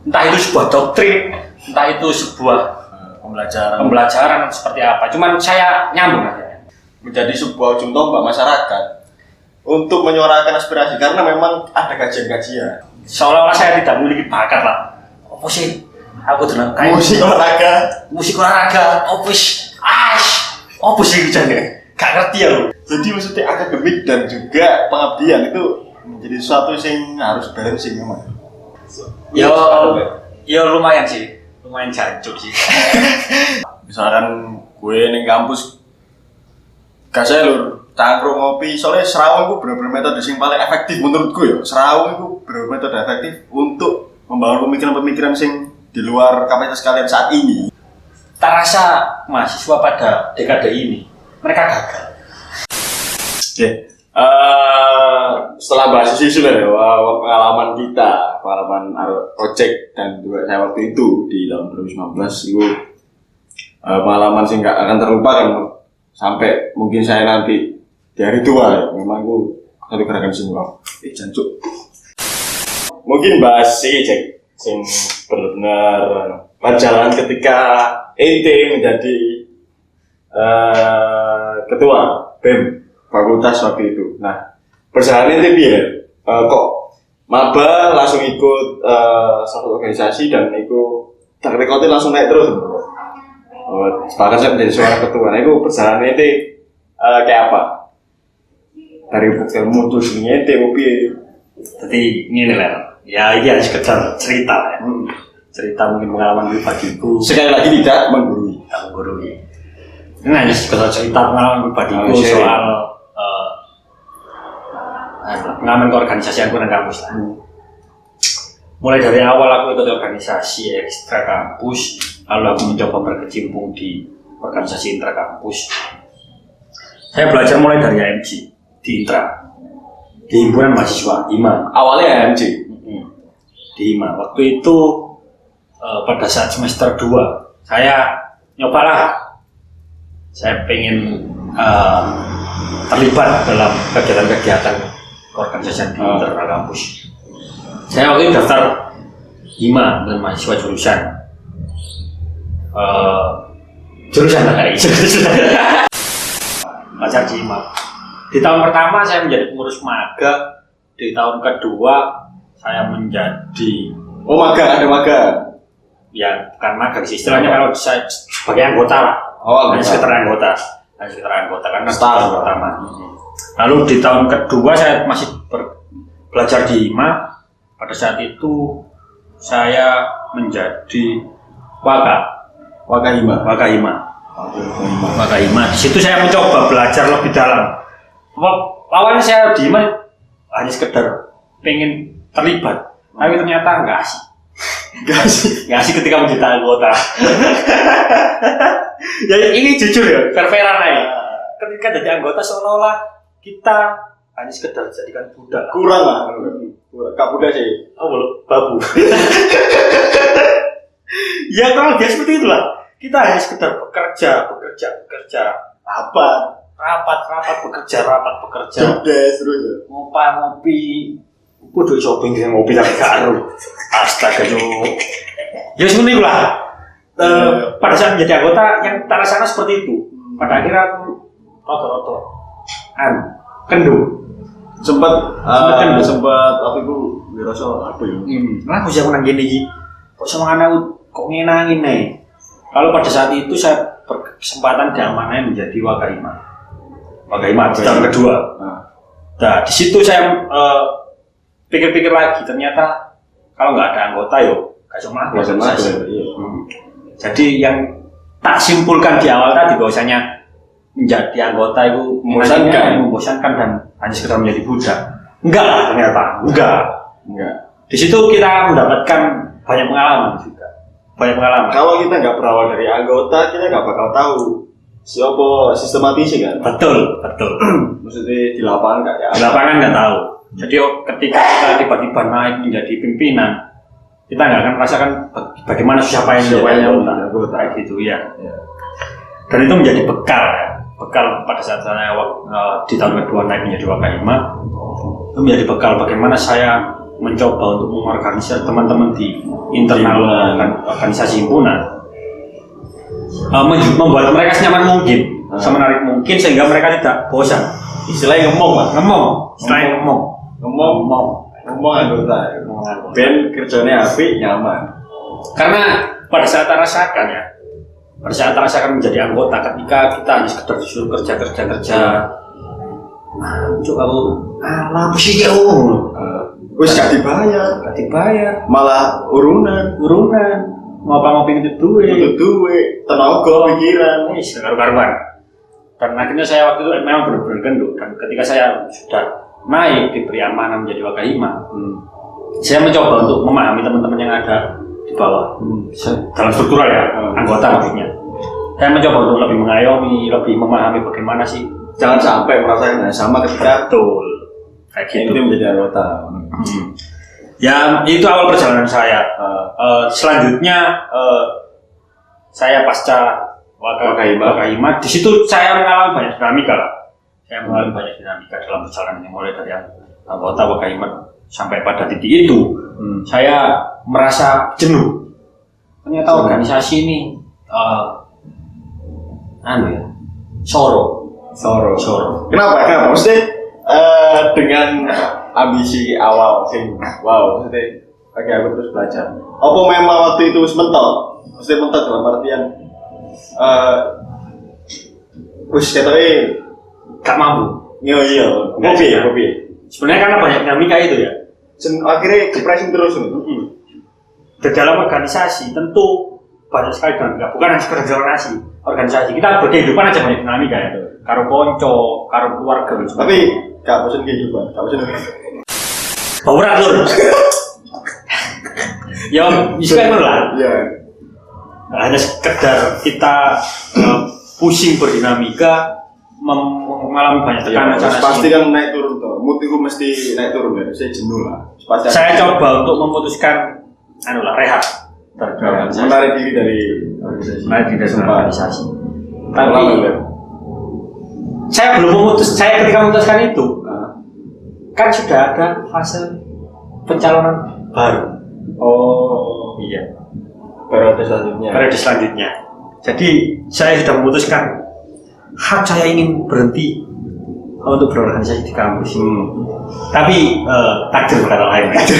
entah itu sebuah doktrin, entah itu sebuah pembelajaran seperti apa. Cuman saya nyambung aja. Menjadi sebuah ujung tombak masyarakat untuk menyuarakan aspirasi karena memang ada kajian-kajian. Seolah-olah saya tidak memiliki bakat lah. Apa sih? Aku dengan kayak musik olahraga, opus, apa sih jane? Gak ngerti ya lo. Jadi maksudnya akademik dan juga pengabdian itu menjadi sesuatu yang harus balance memang. Yo lumayan sih. Lumayan jancuk sih. Misalkan gue ning kampus gak saya lur cangkruk ngopi, soalnya serawung itu bener-bener metode yang paling efektif menurutku ya. Serawung itu bener-bener metode efektif untuk membangun pemikiran-pemikiran yang di luar kapasitas kalian saat ini. Tak rasa mahasiswa pada dekade ini mereka gagal. Oke, setelah bahas isu ya, pengalaman kita, pengalaman project dan juga saya waktu itu di tahun 2019 itu pengalaman sih nggak akan terlupakan sampai mungkin saya nanti di hari tua ya. Memang itu satu gerakan semua. Jancuk. Mungkin bahas sih cek sing benar-benar perjalanan ketika ente menjadi ketua BEM fakultas waktu itu. Nah, perjalanan ente piye? Kok maba langsung ikut satu organisasi dan itu terrekotin langsung naik terus. Bahkan saya menjadi seorang ketua. Nah, itu perjalanan ente kayak apa? Dari bukti muncul sini ente piye? Jadi ini lah. Ya ini harus sekedar cerita ya. Cerita mungkin pengalaman pribadiku. Sekali lagi tidak menggurui. Ini hanya sekedar cerita pengalaman pribadiku soal pengalaman ke organisasi yang kurang kampus lah. Mulai dari awal aku ikut organisasi ekstra kampus, lalu aku mencoba berkecimpung di organisasi intra kampus. Saya belajar mulai dari AMG di intra, di himpunan mahasiswa IMA. Awalnya AMG di IMA. Waktu itu pada saat semester 2 saya nyobalah, saya pengen terlibat dalam kegiatan-kegiatan organisasi di internal kampus. Saya waktu itu daftar IMA dan mahasiswa jurusan lah kayak belajar di IMA. Di tahun pertama saya menjadi pengurus magang, di tahun kedua saya menjadi magang, ada magang. Ya bukan magang sih, istilahnya kalau saya sebagai anggota lah. Hanya sekitar anggota karena tahun pertama. Lalu di tahun kedua saya masih belajar di IMA. Pada saat itu saya menjadi Wakahima. Di situ saya mencoba belajar lebih dalam. Awalnya saya di IMA hanya sekedar pengen terlibat, tapi ternyata enggak asik ketika menjadi anggota. Ya ini jujur ya, fair-fairan aja. Ketika jadi anggota seolah-olah kita hanya sekedar jadikan budak. Kurang lah. Kak budak sih. Babu. Ya kalau dia seperti itulah. Kita hanya sekedar bekerja. Rapat bekerja. Jodes terus ya. Ngopi. Kudu shopping dengan ngopi tapi karo. Astaga jo. Ya seperti itulah. Pada saat menjadi anggota yang tak rasakan seperti itu. Pada akhirnya aku roto-roto kendu. Sempat apa itu wirasa apa ya? Lah aku siapa nang gini iki. Kok semangat aku kok ngenangin nih. Lalu pada saat itu saya berkesempatan diamanai menjadi Wakahima di tahun kedua. Nah, di situ saya pikir-pikir lagi, ternyata kalau nggak ada anggota gak cuma organisasi. Jadi yang tak simpulkan di awal tadi bahwasanya menjadi anggota itu membosankan dan hanya sekedar menjadi budak. Enggak lah ternyata. Enggak. Di situ kita mendapatkan banyak pengalaman juga. Kalau kita nggak berawal dari anggota, kita nggak bakal tahu siapa sistematisnya kan. Betul. Maksudnya di lapangan nggak ya? Di lapangan nggak tahu. Jadi ketika kita tiba-tiba naik menjadi pimpinan, kita nggak akan merasakan bagaimana siapa yang anggota gitu ya. Dan itu menjadi bekal pada saat saya di tahun kedua naik menjadi Wakahima. Itu menjadi bekal bagaimana saya mencoba untuk mengorganisir teman-teman di internal organisasi himpunan, membuat mereka senyaman mungkin, semenarik mungkin sehingga mereka tidak bosan. Istilahnya ngomong anggota. Ben kerjanya apik, nyaman. Karena pada saat rasakan menjadi anggota, ketika kita hanya sekedar disuruh kerja, coba apa sih kau? Wis gak dibayar, malah urunan, ngopi butuh duit, tenaga, pikiran. Wis karuan. Dan akhirnya saya waktu itu memang benar-benar gendut, dan ketika saya sudah naik diberi amanah menjadi wakahima, saya mencoba untuk memahami teman-teman yang ada di bawah, dalam struktural ya, anggota maksudnya. Saya mencoba untuk lebih mengayomi, lebih memahami bagaimana sih. Jangan sampai merasakan sama ketika kayak gitu. itu menjadi anggota. Ya itu awal perjalanan saya. Selanjutnya saya pasca wakahima. Di situ saya mengalami banyak dinamika lah. Saya mengalami banyak dinamika dalam perjalanannya, mulai dari anggota wakahima sampai pada titik itu. Saya merasa jenuh. Ternyata organisasi ini soro. Kenapa? Mesti dengan ambisi awal sing mesti bagi aku terus belajar. Apa memang waktu itu mentok? Mesti mentok dalam artian ketoke gak mampu. Iya. Kopi. Sebenarnya karena banyak dinamika itu ya. Akhirnya depresi terus. Di dalam organisasi tentu banyak sekali dinamika, bukan hanya sekedar organisasi. Kita berkehidupan aja banyak dinamika ya. Karo konco, karo keluarga. Tapi gak bosan kehidupan, Baurat lur. Ya, bisa lah. Iya. Hanya sekedar kita pusing berdinamika, mengalami banyak tekanan. Pasti kan naik turun toh. Mood itu mesti naik turun ya. Saya jenuh lah. Saya coba untuk memutuskan rehat. Menarik diri dari organisasi. Tapi saya ketika memutuskan itu kan sudah ada fase pencalonan baru. Oh iya. Periode selanjutnya. Jadi saya sudah memutuskan saya ingin berhenti untuk berorganisasi di kampus. Tapi takdir berkata lain. Okay.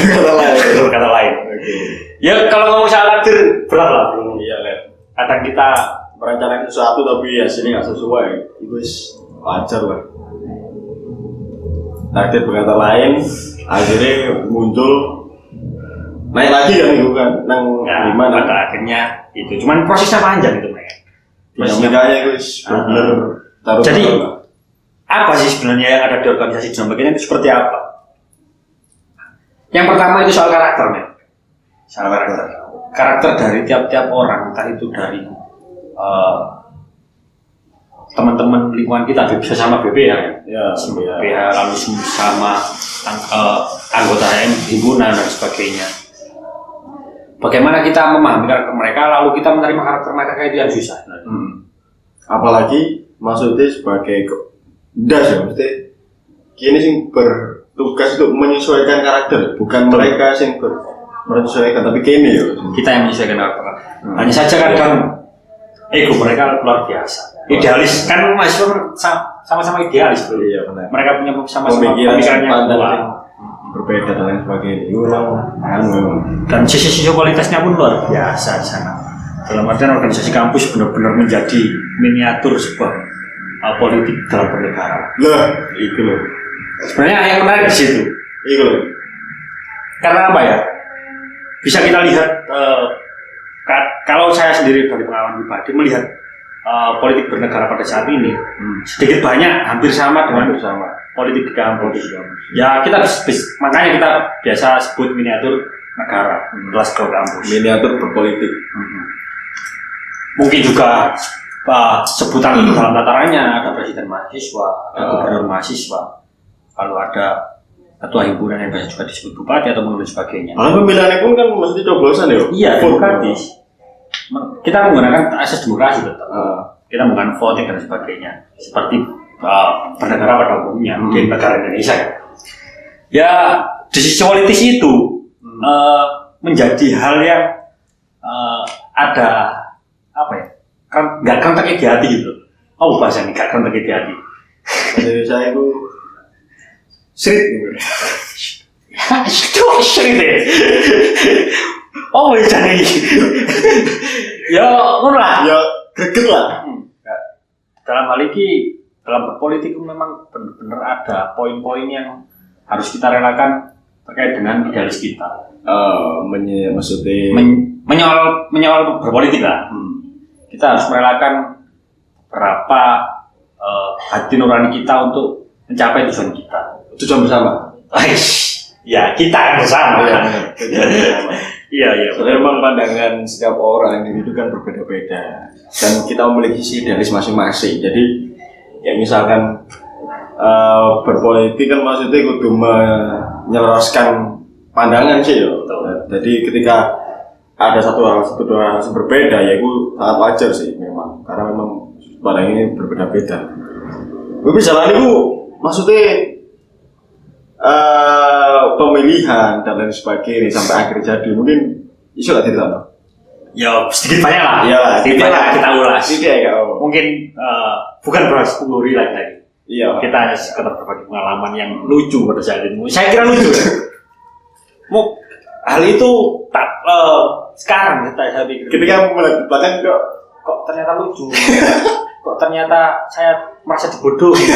Ya kalau ngomong soal takdir berat lah. Iya lah. Kadang kita merencanakan sesuatu tapi hasilnya nggak sesuai. Itu wajar lah. Takdir berkata lain, akhirnya muncul naik lagi kan itu kan gimana? Pada akhirnya itu, cuman prosesnya panjang itu mereka. Dinamikanya itu benar. Jadi apa sih sebenarnya yang ada di organisasi dinamikanya itu seperti apa? Yang pertama itu soal karakter, men. Karakter dari tiap-tiap orang, entah itu dari teman-teman lingkungan kita, bisa sama BPH BPH lalu sama anggota himpunan dan sebagainya. Bagaimana kita memahami karakter mereka, lalu kita menerima karakter mereka itu yang susah. Apalagi maksudnya sebagai mesti kini sih bertugas untuk menyesuaikan karakter, bukan mereka sih menyesuaikan, tapi kini kita yang menyesuaikan karakter. Hanya saja kadang ego mereka luar biasa. Idealis kan mahasiswa sama-sama idealis, bro. Iya, benar. Mereka punya sama-sama pemikirannya berbeda dan lain sebagainya. Dan sisi-sisi kualitasnya pun luar biasa di sana. Dalam artian organisasi kampus benar-benar menjadi miniatur sebuah politik dalam bernegara. Itu loh. Sebenarnya yang menarik di situ. Itu loh. Karena apa ya? Bisa kita lihat kalau saya sendiri dari pengalaman pribadi melihat politik bernegara pada saat ini sedikit banyak hampir sama dengan politik di kampus. Ya kita makanya kita biasa sebut miniatur negara, kelas kampus. Miniatur berpolitik. Mungkin juga sebutan dalam tatarannya ada presiden mahasiswa, ada gubernur mahasiswa, lalu ada ketua himpunan yang biasa juga disebut bupati atau dan sebagainya. Pemilihannya pun kan mesti coblosan ya. Iya, demokratis. Kita menggunakan asas demokrasi tetap. Kita menggunakan voting dan sebagainya. Seperti bernegara pada umumnya, mungkin negara Indonesia ya. Ya di sisi politis itu menjadi hal yang ada apa ya? Nggak kentek di hati gitu. Oh bahasa ini nggak kentek di hati. Jadi saya itu srit. Srit deh. Oh jadi ya ngono lah. Ya greget lah. Dalam hal ini dalam berpolitik memang benar-benar ada poin-poin yang harus kita relakan terkait dengan idealis kita. Maksudnya menyoal berpolitik lah. Kita harus merelakan berapa hati nurani kita untuk mencapai tujuan kita. Tujuan bersama. Ya kita bersama. Iya. Soalnya memang pandangan setiap orang individu kan berbeda-beda dan kita memiliki idealis masing-masing. Jadi ya misalkan berpolitik kan maksudnya kudu menyelesaikan pandangan sih ya. Jadi ketika ada dua hal yang berbeda ya itu sangat wajar sih memang karena memang pandangan ini berbeda-beda. Tapi misalnya itu maksudnya pemilihan dan lain sebagainya sampai akhir jadi mungkin isu lah tidak. Ya sedikit banyak lah. Iya, sedikit banyak kita ulas. Mungkin bukan beras punguri lagi. Iya. Kita hanya sekedar berbagi pengalaman yang lucu pada saat itu. Saya kira lucu. Hal itu tak sekarang saya pikir. Ketika mulai bahkan kok ternyata lucu. Kok ternyata saya merasa dibodohi.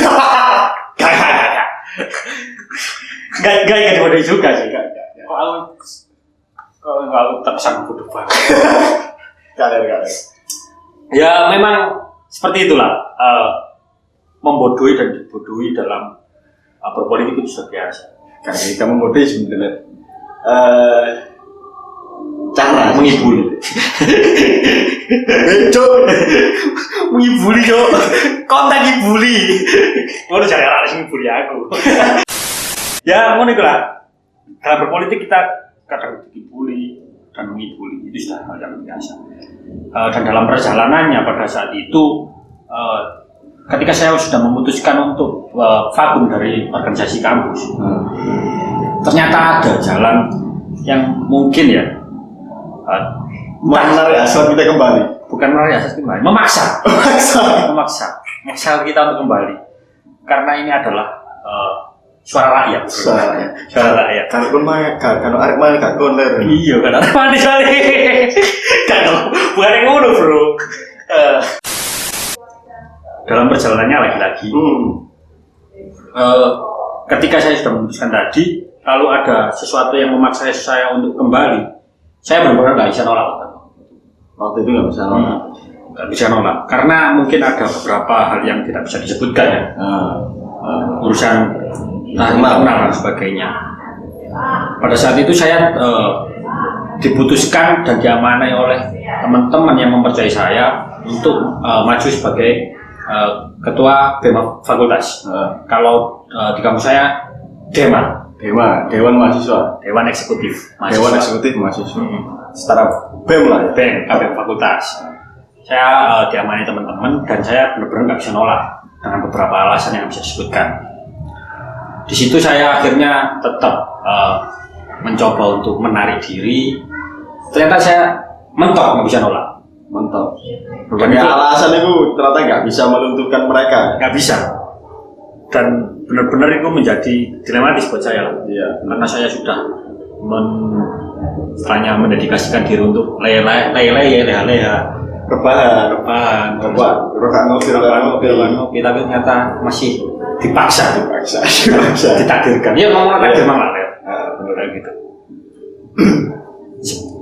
Gak dibodohi juga sih. Kok aku terkesan bodoh banget. Kalian. Ya memang seperti itulah. Membodohi dan dibodohi dalam berpolitik itu sudah biasa. Karena kita membodohi sebenarnya cara menghibur. Menghiburi kok. Kontak ngibuli. Ngono jare arek sing ngibuli aku. Ya ngono iku lah. Dalam berpolitik kita kadang dibully dan menghiburi. Itu sudah hal yang biasa. Dan dalam perjalanannya pada saat itu ketika saya sudah memutuskan untuk vakum dari organisasi kampus, ternyata ada jalan yang mungkin ya menarik hasrat kita kembali. Bukan menarik hasrat kembali, memaksa kita untuk kembali karena ini adalah suara rakyat. Suara rakyat. Kalau arek main gak konler. Iya, kan arek main sekali. Kan bukan yang ngono, Bro. Dalam perjalanannya lagi-lagi ketika saya sudah memutuskan tadi lalu ada sesuatu yang memaksa saya untuk kembali, saya benar-benar nggak bisa nolak waktu itu nggak bisa nolak karena mungkin ada beberapa hal yang tidak bisa disebutkan ya, urusan internal dan sebagainya. Pada saat itu saya diputuskan dan diamanai oleh teman-teman yang mempercayai saya untuk maju sebagai ketua BEM fakultas. Kalau di kampus saya Dewan mahasiswa. Dewan eksekutif mahasiswa. Setara BEM lah ya. BEM fakultas. Saya diamani teman-teman dan saya benar-benar nggak bisa nolak dengan beberapa alasan yang bisa disebutkan. Di situ saya akhirnya tetap mencoba untuk menarik diri. Ternyata saya mentok nggak bisa nolak. Mantap. Berbagai alasan itu ternyata nggak bisa melunturkan mereka. Nggak bisa. Dan benar-benar itu menjadi dilematis buat saya lah. Iya. Karena saya sudah setelahnya mendedikasikan diri untuk leha-leha, rebahan, ngopi, tapi ternyata masih dipaksa, ditakdirkan. Ya ngomong takdir memang lah, benar gitu.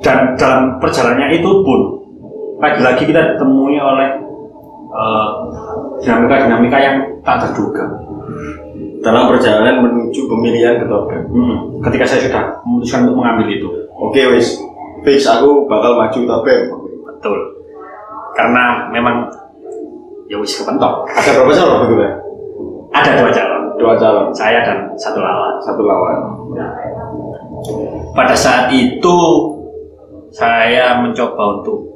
Dan dalam perjalanannya itu pun lagi-lagi kita ditemui oleh dinamika-dinamika yang tak terduga dalam perjalanan menuju pemilihan ketua BEM. Ketika saya sudah memutuskan untuk mengambil itu. Oke wis, aku bakal maju ketua BEM. Betul. Karena memang ya wis kepentok. Ada berapa calon betul ya? Ada dua calon. Saya dan satu lawan. Nah, pada saat itu saya mencoba untuk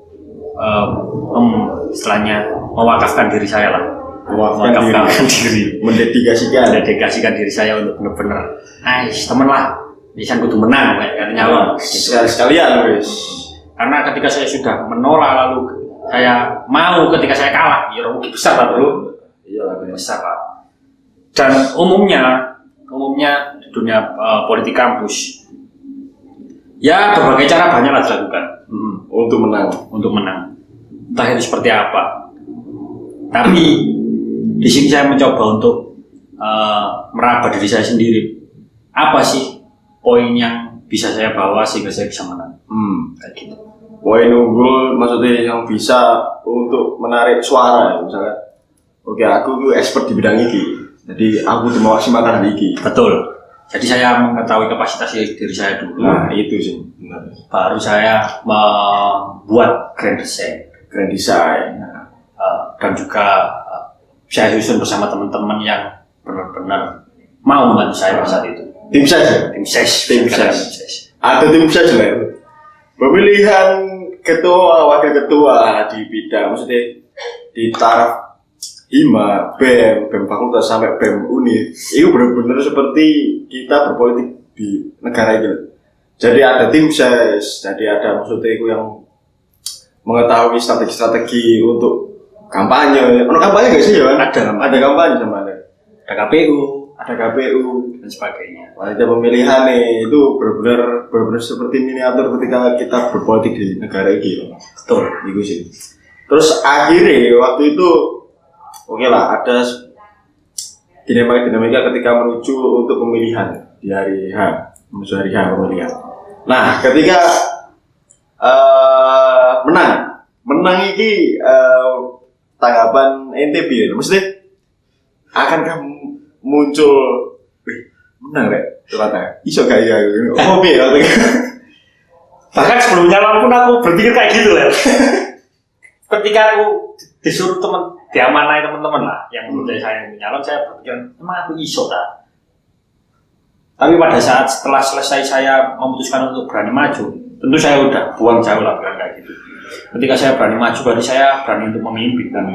istilahnya mewakafkan diri saya lah, mendedikasikan diri saya untuk benar-benar temen lah, bisa kudu menang kayak nyalon sekalian wis. Karena ketika saya sudah menolak lalu saya mau ketika saya kalah, ya rugi besar lah bro. Iya lah Besar lah. Dan umumnya di dunia politik kampus, ya berbagai cara banyak lah dilakukan untuk menang. Entah itu seperti apa. Tapi di sini saya mencoba untuk meraba diri saya sendiri. Apa sih poin yang bisa saya bawa sehingga saya bisa menang? Kayak gitu. Poin unggul maksudnya yang bisa untuk menarik suara ya, misalnya. Oke, aku tuh expert di bidang ini. Jadi aku tuh memaksimalkan iki. Betul. Jadi saya mengetahui kapasitas diri saya dulu. Nah, itu sih. Benar. Baru saya membuat grand design. Dan juga saya susun bersama teman-teman yang benar-benar mau membantu saya pada saat itu. Tim ses. Ada tim ses lah. Pemilihan ketua, wakil ketua di bidang, maksudnya di taraf HIMA, BEM fakultas sampai BEM UNIF, itu benar-benar seperti kita berpolitik di negara ini. Jadi ada tim ses, jadi ada maksudnya itu yang mengetahui strategi untuk kampanye. Ada kampanye nggak sih ya? Ada kampanye sama ada KPU dan sebagainya. Panitia pemilihan itu benar-benar seperti miniatur ketika kita berpolitik di negara ini. Betul, itu sih. Terus akhirnya waktu itu oke lah, ada dinamika ketika menuju untuk pemilihan di hari H, menuju hari H pemilihan. Nah, ketika menang ini tanggapan NTB ya, maksudnya akankah muncul menang rek ternyata iso gak ya bahkan sebelum nyalon pun aku berpikir kayak gitu lah. Ketika aku disuruh diamanai teman-teman lah yang menurut saya yang nyalon, saya berpikir emang aku iso tak. Tapi pada saat setelah selesai saya memutuskan untuk berani maju, tentu saya udah buang jauh lah bukan kayak gitu. Ketika saya berani maju, berarti saya berani untuk memimpin kan,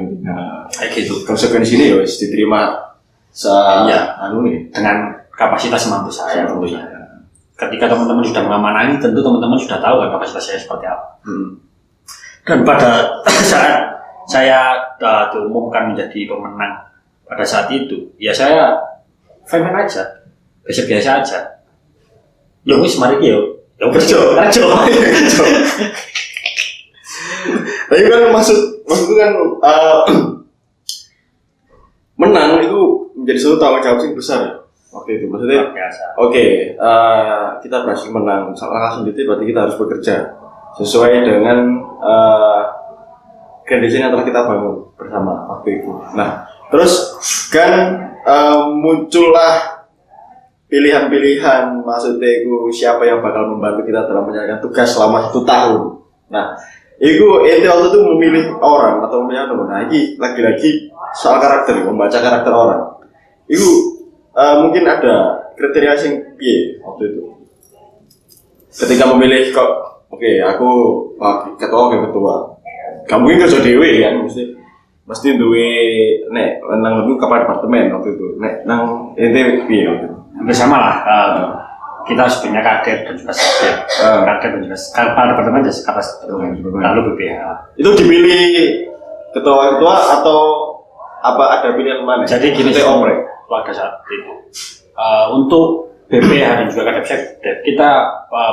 kayak gitu. Konsekuensi ini ya diterima dengan kapasitas mampu saya tentunya. Ketika teman-teman sudah mengamanai, tentu teman-teman sudah tahu kan kapasitas saya seperti apa. Dan pada saat saya diumumkan menjadi pemenang pada saat itu, ya saya fine aja, biasa-biasa aja. Ya wis mari ki yo kerja. Tapi kan maksudku kan menang itu menjadi suatu tanggung jawab yang besar ya waktu itu. Maksudnya kita berhasil menang, langkah selanjutnya berarti kita harus bekerja sesuai dengan kondisi yang telah kita bangun bersama waktu itu. Nah, terus kan muncullah pilihan-pilihan, maksudnya itu siapa yang bakal membantu kita dalam menjalankan tugas selama 1 tahun. Nah, itu ente waktu itu memilih orang atau memilih orang. Nah, ini lagi-lagi soal karakter, membaca karakter orang. Itu mungkin ada kriteria yang piye waktu itu. Ketika memilih kok, oke, aku ketua. Kamu ini kerja dewe kan, mesti duwe nek nang itu kapal departemen waktu itu. Nek nang ente piye waktu itu? Hampir sama lah. Kita sebenarnya kaget dan juga sekdet. Kaget dan juga kapal departemen jadi kapal departemen. Lalu BPH. Itu dipilih ketua atau apa ada pilihan mana? Jadi gini pada saat itu untuk BPH dan juga kadep sekdet kita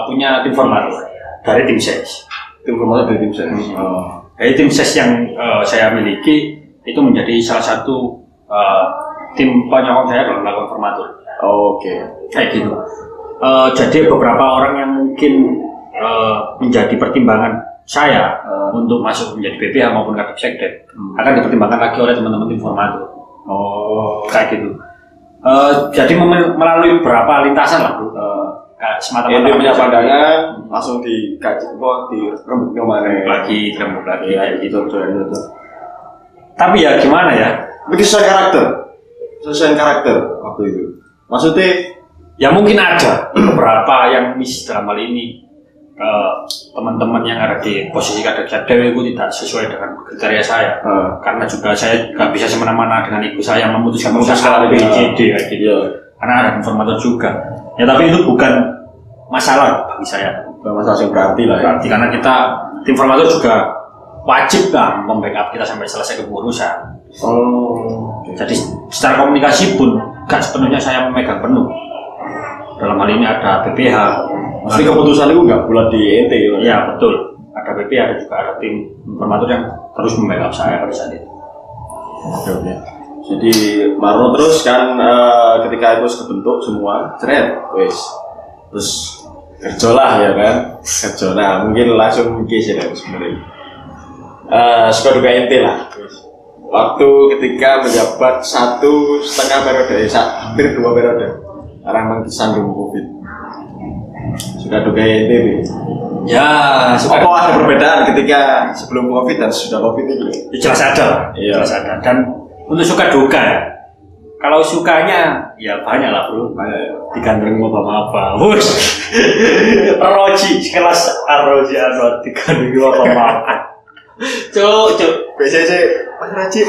punya tim formatur dari tim ses. Tim formatur dari tim ses. Dari tim ses yang saya miliki itu menjadi salah satu tim penyokong saya dalam melakukan formatur. Kayak gitu. Jadi beberapa orang yang mungkin menjadi pertimbangan saya untuk masuk menjadi BPH maupun kadep sekdet akan dipertimbangkan lagi oleh teman-teman tim formatur. Kayak gitu. Jadi melalui beberapa lintasan lah, bro. Semata-mata punya pandangan langsung dikaji di rembuk lagi kayak gitu. Tapi ya gimana ya? Sesuai karakter waktu itu. Maksudnya ya mungkin ada beberapa yang miss dalam hal ini. Teman-teman yang ada di posisi kadep sekdet itu tidak sesuai dengan kriteria saya. Karena juga saya nggak bisa semena-mena dengan ibu saya memutuskan A, B, C, D kayak gitu. Karena ada informator juga. Ya tapi itu bukan masalah bagi saya. Masalah yang berarti lah. Berarti karena kita tim formatur juga wajib kan membackup kita sampai selesai kepengurusan. Jadi secara komunikasi pun gak sepenuhnya saya memegang penuh. Dalam hal ini ada BPH. Mesti keputusan itu nggak bulat di ente. Iya betul. Ada BPH ada juga ada tim formatur yang terus membackup saya pada saat itu. Oke. Jadi Marno terus kan ketika itu kebentuk semua, wes terus kerja lah ya kan, kerja. Nah mungkin langsung mikir ya sebenarnya. Suka duka ente lah. Waktu ketika menjabat 1,5 periode, hampir 2 periode, karena memang disandung COVID. Suka duka ente. Ya, apa ada perbedaan ketika sebelum COVID dan sudah COVID itu? Jelas ada, jelas ada. Dan untuk suka duka ya, kalau sukanya ya banyak lah bro, digandeng apa-apa. Wush, Roji kelas Roji Anwar digandeng apa-apa. Cuk, BCC, Mas Raji.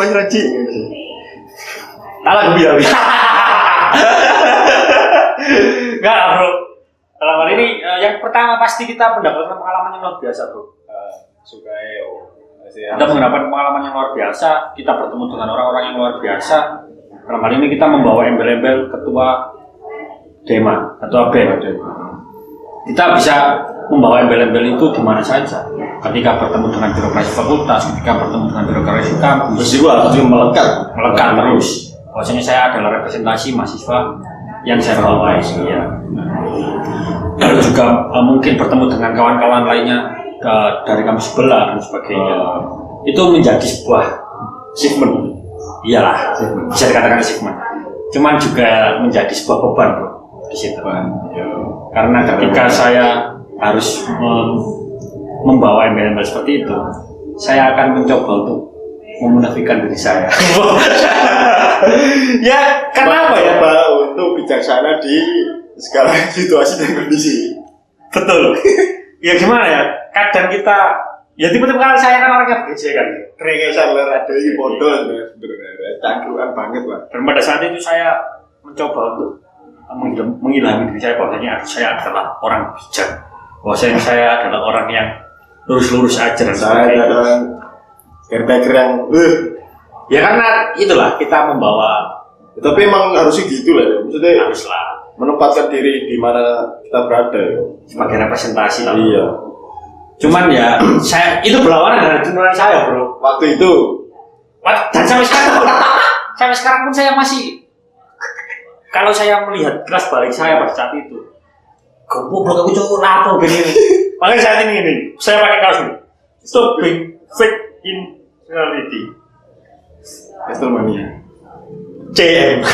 Alah biar. Enggak bro. Dalam hal ini yang pertama pasti kita mendapatkan pengalaman yang luar biasa bro. Kita mendapatkan pengalaman yang luar biasa, kita bertemu dengan orang-orang yang luar biasa. Dalam hal ini kita membawa embel-embel ketua Dema, ketua BEM. Kita bisa membawa embel-embel itu di mana saja. Ketika bertemu dengan birokrasi fakultas, ketika bertemu dengan birokrasi kampus, terus juga harus melekat terus. Bahwasanya saya adalah representasi mahasiswa yang saya bawa ya. Lalu juga mungkin bertemu dengan kawan-kawan lainnya dari kampus sebelah dan sebagainya. Itu menjadi sebuah achievement. Iyalah, bisa dikatakan achievement. Cuman juga menjadi sebuah beban bro di situ. Karena ketika saya harus membawa embel-embel seperti itu, saya akan mencoba untuk memunafikan diri saya. Ya, karena apa ya? Untuk bijaksana di segala situasi dan kondisi. Betul. Ya gimana ya? Kadang kita ya tipe-tipe kali saya kan orangnya begitu kan. Krengesan lah ada ini bodoh sebenarnya. Cangkruan banget lah. Dan pada saat itu saya mencoba untuk mengilhami diri saya bahwasanya saya adalah orang bijak. Bahwasanya saya adalah orang yang lurus-lurus aja dan saya adalah caretaker yang ya karena itulah kita membawa. Tapi emang harusnya gitu lah ya. Maksudnya haruslah menempatkan diri di mana kita berada ya. Sebagai representasi lah. Iya. Cuman ya saya itu berlawanan dengan tuntutan saya bro. Waktu itu. Dan sampai sekarang pun saya masih. Kalau saya melihat kelas balik saya pada saat itu, goblok aku cowok lapor begini. Makanya saat ini saya pakai kaos ini. Stop being fake in reality. Estelmania. CM.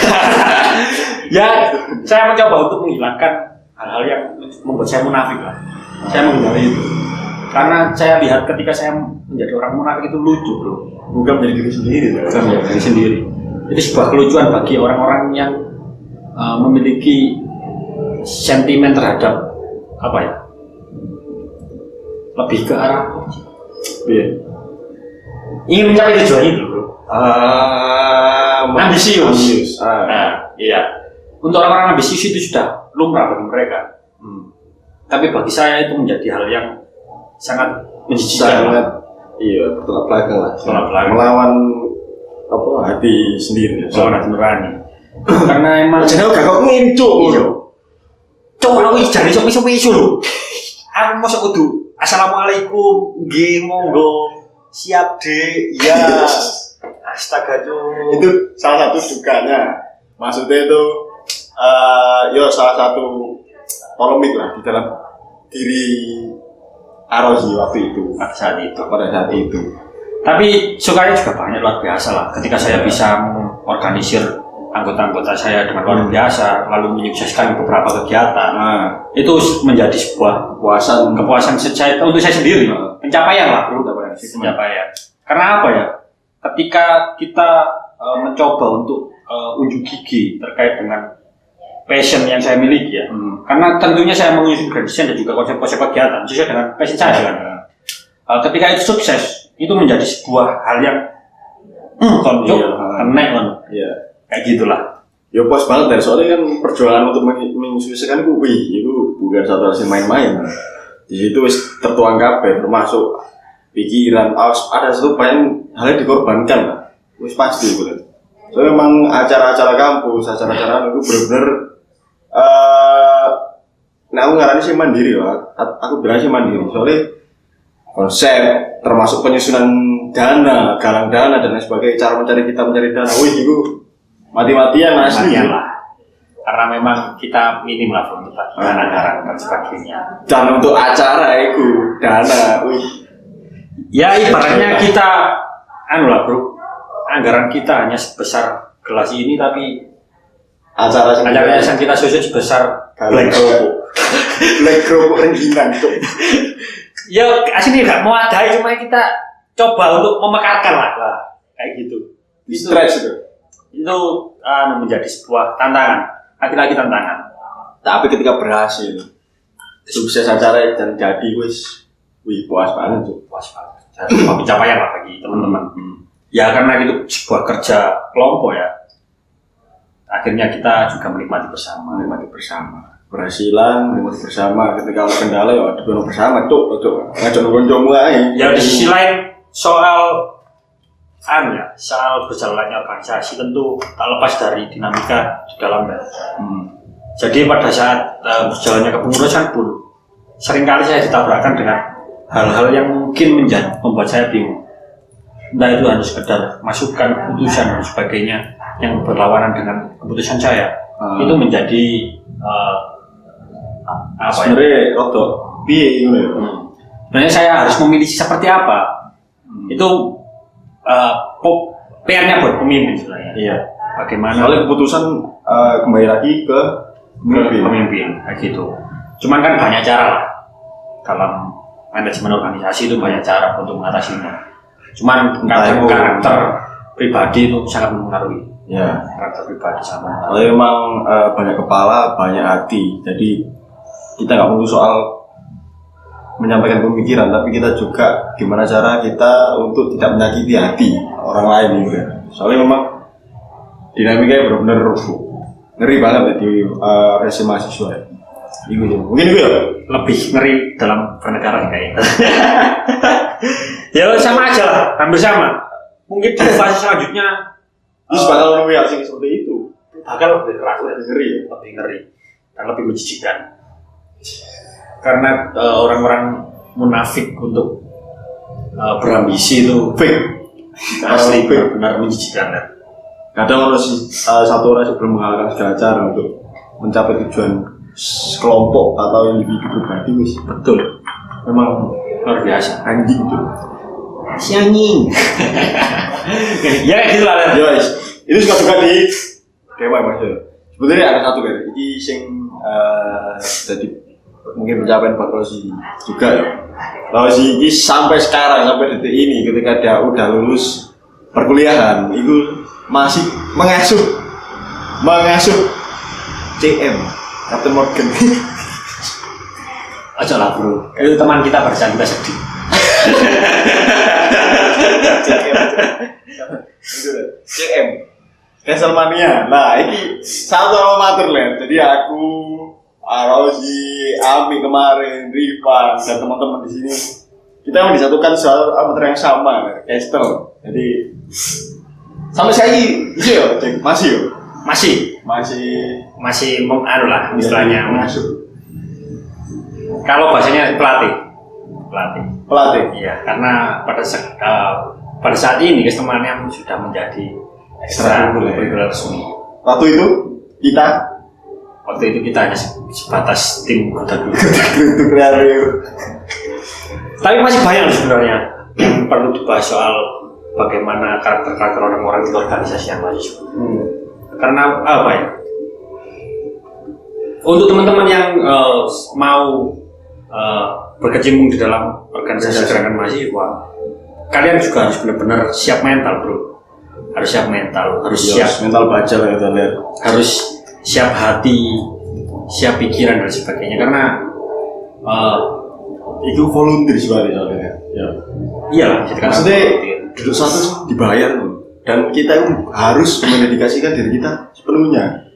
Ya, saya mencoba untuk menghilangkan hal-hal yang membuat saya munafik lah. Saya menghindari itu. Karena saya lihat ketika saya menjadi orang munafik itu lucu bro. Bukan menjadi diri sendiri. Bukan menjadi diri sendiri. Itu sebuah kelucuan bagi orang-orang yang memiliki sentimen terhadap apa ya? Lebih ke arah ingin mencapai tujuan itu bro. Ambisius. Nah, iya. Untuk orang-orang ambisius itu sudah lumrah bagi mereka. Tapi bagi saya itu menjadi hal yang sangat menjijikkan. Iya, bertolak belakang lah. Melawan apa hati sendiri. Melawan hati nurani. Karena emang. Jadi gak kok ngincuk. Cok, aku jare sok isu lho. Aku mosok kudu assalamualaikum, nggih monggo. Siap, Dek. Ya. Astaga, Cuk. Itu salah satu dukanya. Maksudnya itu salah satu polemik lah di dalam diri Arozi waktu itu. Pada saat itu. Tapi sukanya juga banyak luar biasa lah. Ketika saya bisa mengorganisir anggota-anggota saya dengan luar biasa, lalu menyukseskan beberapa kegiatan, itu menjadi sebuah kepuasan saya untuk saya sendiri, pencapaian lah bro, pencapaian. Karena apa ya? Ketika kita mencoba untuk unjuk gigi terkait dengan passion yang saya miliki ya, karena tentunya saya mengusung grand design dan juga konsep-konsep kegiatan sesuai dengan passion saya kan. Ketika itu sukses, itu menjadi sebuah hal yang konjok, kayak gitulah. Ya puas banget dari soalnya kan perjuangan untuk mensukseskan itu bukan satu hasil main-main. Di situ wis tertuang kabeh termasuk pikiran, ada satu banyak hal yang dikorbankan lah. Wis pasti gitu. So memang acara-acara kampus, acara-acara itu benar-benar nah aku ngarani sih mandiri lah. Aku bilang sih mandiri soalnya konsep termasuk penyusunan dana, galang dana dan lain sebagainya, cara mencari dana. Wih itu mati-matian asli. Matian lah. Karena memang kita minim lah untuk anggaran dan sebagainya. Dan untuk acara itu dana, wih. Ya ibaratnya kita, lah bro, anggaran kita hanya sebesar gelas ini tapi acara yang kita susun sebesar black kerupuk rengginang tuh. Ya aslinya nggak mau ada, cuma kita coba untuk memekarkan lah, kayak gitu. Stres itu menjadi sebuah tantangan, lagi-lagi tantangan. Tapi ketika berhasil, sukses acara dan jadi wih puas banget tuh, puas banget. Sebuah pencapaian lah bagi teman-teman. Ya karena itu sebuah kerja kelompok ya. Akhirnya kita juga menikmati bersama. Berhasilan, menikmati bersama. Ketika ada kendala ya dibunuh bersama tuh, ngajak nongkrong aja. Ya di sisi lain soal berjalannya organisasi tentu tak lepas dari dinamika di dalamnya. Jadi pada saat berjalannya kepengurusan pun seringkali saya ditabrakkan dengan hal-hal yang mungkin membuat saya bingung. Entah itu hanya sekedar masukan, keputusan dan sebagainya yang berlawanan dengan keputusan saya. Itu menjadi sebenarnya rotok piye ngono ya. Sebenarnya saya harus memilih seperti apa. Itu PR-nya buat pemimpin sebenarnya. Iya. Bagaimana? Soalnya keputusan kembali lagi ke pemimpin kayak gitu. Cuman kan banyak cara lah dalam manajemen organisasi itu banyak cara untuk mengatasinya. Cuman karakter pribadi itu sangat mempengaruhi. Ya. Karakter pribadi sangat mempengaruhi. Soalnya memang banyak kepala, banyak hati. Jadi kita nggak perlu soal menyampaikan pemikiran, tapi kita juga gimana cara kita untuk tidak menyakiti hati orang lain juga. Soalnya memang dinamikanya benar-benar ngeri banget ya di resim mahasiswa ya. Mungkin itu ya lebih ngeri dalam bernegara kayaknya. Ya sama aja lah, hampir sama. Mungkin di fase selanjutnya bakal lebih asing seperti itu. Bakal lebih keras, lebih ngeri dan lebih menjijikan. Karena orang-orang munafik untuk berambisi itu fake, asli benar menjijikan. Kadang harus satu orang sebelum mengalahkan segala cara untuk mencapai tujuan kelompok atau individu pribadi, betul. Memang luar biasa. Anjing tuh. Si anjing. Ya gitu lah. Ya guys, itu suka di dewa mas. Sebenarnya ada satu kan, ini sing jadi mungkin pencapaian buat Rosi juga ya. Rosi ini sampai sekarang, sampai detik ini ketika dia udah lulus perkuliahan itu masih mengasuh CM Captain Morgan. Aja lah bro, itu teman kita bercanda sedih. CM Castlevania. Nah ini satu alma mater lah. Jadi aku Rosi, Ami kemarin, Rifan dan teman-teman di sini kita memang disatukan soal amater yang sama, Castle. Jadi sampai sekarang iya ya, masih anu lah istilahnya masuk. Kalau bahasanya pelatih. Iya, karena pada saat ini Castlevania sudah menjadi ekstra-kurikuler resmi. Waktu itu kita hanya sebatas tim kuda dulu. Tapi masih banyak sebenarnya yang perlu dibahas soal bagaimana karakter orang-orang di organisasi yang mahasiswa. Karena apa ya? Untuk teman-teman yang mau berkecimpung di dalam organisasi gerakan mahasiswa, kalian juga harus benar-benar siap mental, bro. Harus siap mental, siap mental baja lah kita lihat. Harus siap hati, siap pikiran dan sebagainya. Karena itu volunteer soalnya. Ya. Iya lah, maksudnya duduk satu dibayar loh. Dan kita harus mendedikasikan diri kita sepenuhnya.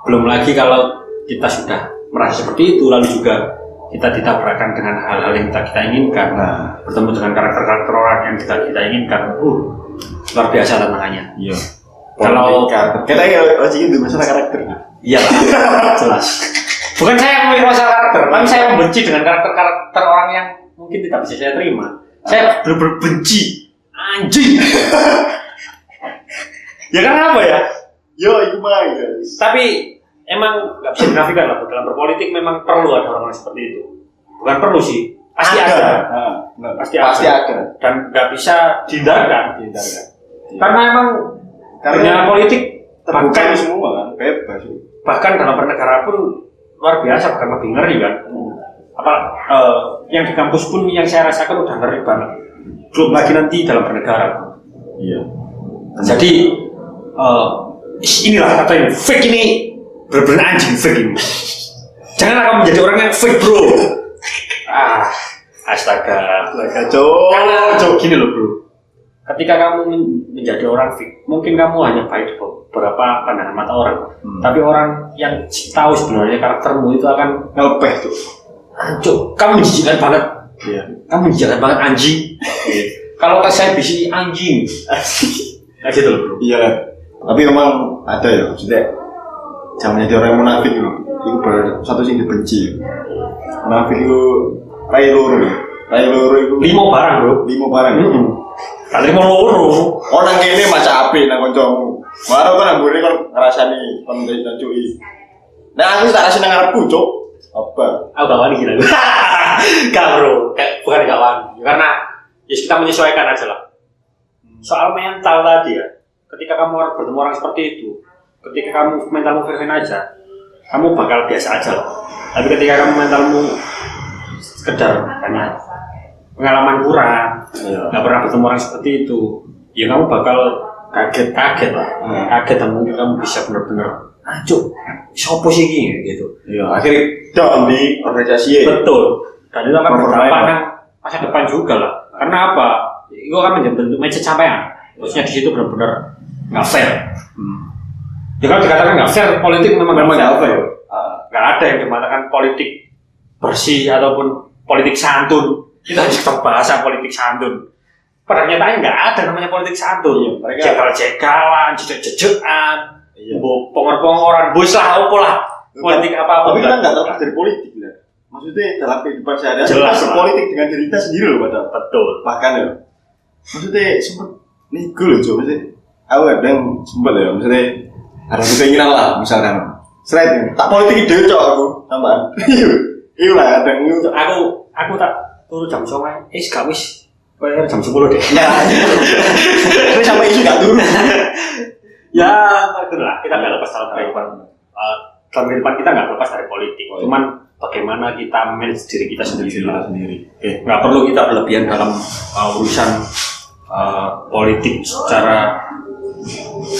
Belum lagi kalau kita sudah merasa seperti itu, lalu juga kita ditabrakan dengan hal-hal yang kita inginkan, bertemu dengan karakter-karakter orang yang kita inginkan, luar biasa tantangannya. Iya. Kalau kita itu masalah karakter. Iya lah, jelas. Bukan saya memiliki masalah karakter, tapi saya membenci dengan karakter-karakter orang yang mungkin tidak bisa saya terima. Saya benar-benar benci, anjing. Ya karena apa ya? Yo, itu mah guys. Tapi emang nggak bisa dinafikan lah, dalam berpolitik memang perlu ada orang seperti itu. Bukan perlu sih, pasti ada. Pasti ada. Dan nggak bisa dihindarkan. Karena emang dunia politik bahkan semua kan bebas. Bahkan dalam bernegara pun luar biasa, bahkan lebih ngeri kan. Yang di kampus pun yang saya rasakan udah ngeri banget. Belum lagi nanti dalam bernegara. Iya. Jadi inilah katanya fake ini benar-benar anjing fake ini. Janganlah kamu menjadi orang yang fake bro. Astaga. Karena gini loh bro. Ketika kamu menjadi orang fake, mungkin kamu hanya baik di beberapa pandangan mata orang. Tapi orang yang tahu sebenarnya karaktermu itu akan ngelepeh tuh. Ancuk, kamu menjijikkan banget. Iya. Kamu menjijikkan banget anjing. Kalau saya bisi anjing. Kayak gitu loh bro. Iya. Tapi memang ada ya, maksudnya jangan jadi orang yang munafik itu. Itu baru satu sih dibenci. Munafik itu rai loro itu 5 barang bro. 5 barang. Kali mau loro. Orang kene maca apik nang kancamu. Baru kan ambune kon ngrasani kon cuci. Nah aku tak rasani nang ngarepku, Cuk. Apa? Aku gak wani gila. Gak bro, bukan gak wani. Karena ya kita menyesuaikan aja lah. Soal mental tadi ya. Ketika kamu bertemu orang seperti itu, ketika kamu mentalmu fine aja, kamu bakal biasa aja lah. Tapi ketika kamu mentalmu sekedar hanya pengalaman kurang, nggak pernah bertemu orang seperti itu, ya kamu bakal kaget lah. Kaget dan mungkin kamu bisa benar-benar cuk, sopo sih gini gitu. Iya, akhirnya down di organisasi. Betul. Dan itu akan berdampak nang masa depan juga lah. Karena apa? Itu akan menjadi bentuk mindset sampean. Terusnya di situ benar-benar nggak fair. Ya kalau dikatakan nggak fair, politik memang nggak fair. Nggak ada yang dimatakan politik bersih ataupun politik santun. Kita harus bahasa politik santun. Pada nyatanya nggak ada namanya politik santun. Jegal-jegalan, jejek-jejekan, pongor-pongoran, bos lah, apa lah. Politik apa-apa. Tapi kita nggak terlepas dari politik ya. Maksudnya dalam kehidupan sehari-hari jelas berpolitik dengan diri kita sendiri loh padahal. Betul. Bahkan ya. Maksudnya sempet nego loh coba maksudnya. Aku kadang sempet ya maksudnya ada keinginan lah misalkan. Selain tak politik ide cok aku tambahan. Iya lah kadang aku tak turun jam 9. Gak wis. Kayak jam 10 deh. Ya. Ini sampai isu gak turun. Ya, itulah kita nggak lepas dalam kehidupan. Dalam kehidupan kita nggak lepas dari politik. Cuman bagaimana kita manage diri kita sendiri. Nggak perlu kita berlebihan dalam urusan politik secara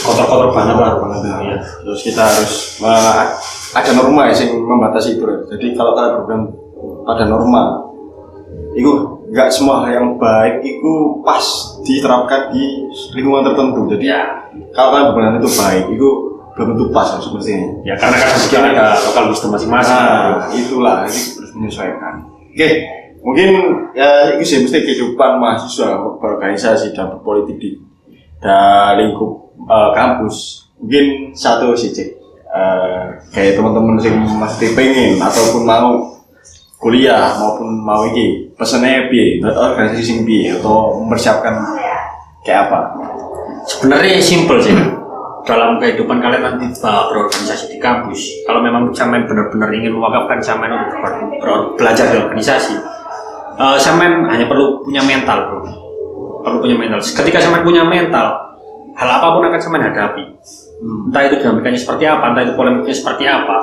kotor-kotor banget lah. Ya. Terus kita harus ada norma yang membatasi itu. Jadi kalau kalian berpegang pada norma, itu nggak semua hal yang baik itu pas diterapkan di lingkungan tertentu. Jadi kalau kalian berpegang itu baik, itu belum tentu pas sepertinya. Ya karena kan sekian ada lokal wisdom masing-masing. Itulah, jadi harus menyesuaikan. Oke, mungkin ya itu sih mesti kehidupan mahasiswa berorganisasi dan berpolitik di lingkup kampus. Mungkin satu sih cek kayak teman-teman yang masih pengen ataupun mau kuliah maupun mau iki pesannya piye organisasi sing piye atau mempersiapkan kayak apa? Sebenarnya simple sih. Dalam kehidupan kalian nanti berorganisasi di kampus, kalau memang sampean benar-benar ingin mewakafkan sampean untuk belajar di organisasi, sampean hanya perlu punya mental, bro. Perlu punya mental. Ketika sampean punya mental, hal apapun akan sampean hadapi. Entah itu dinamikanya seperti apa, entah itu polemiknya seperti apa,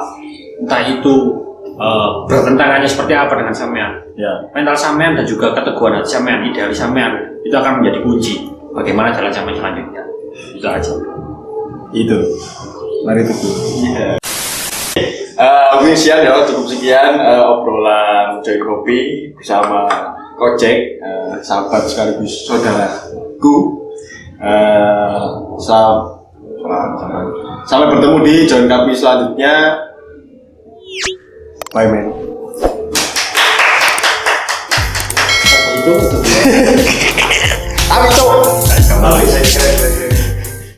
entah itu bertentangannya seperti apa dengan sampean. Ya. Mental sampean dan juga keteguhan hati sampean, idealis sampean itu akan menjadi kunci bagaimana jalan sampean selanjutnya. Itu aja. Itu. Mari itu. Mungkin sekian ya, cukup sekian obrolan Joy Kopi bersama Kocek, sahabat sekaligus saudaraku. Sampai bertemu di John Kapi selanjutnya. Bye man. Itu. Amin cok.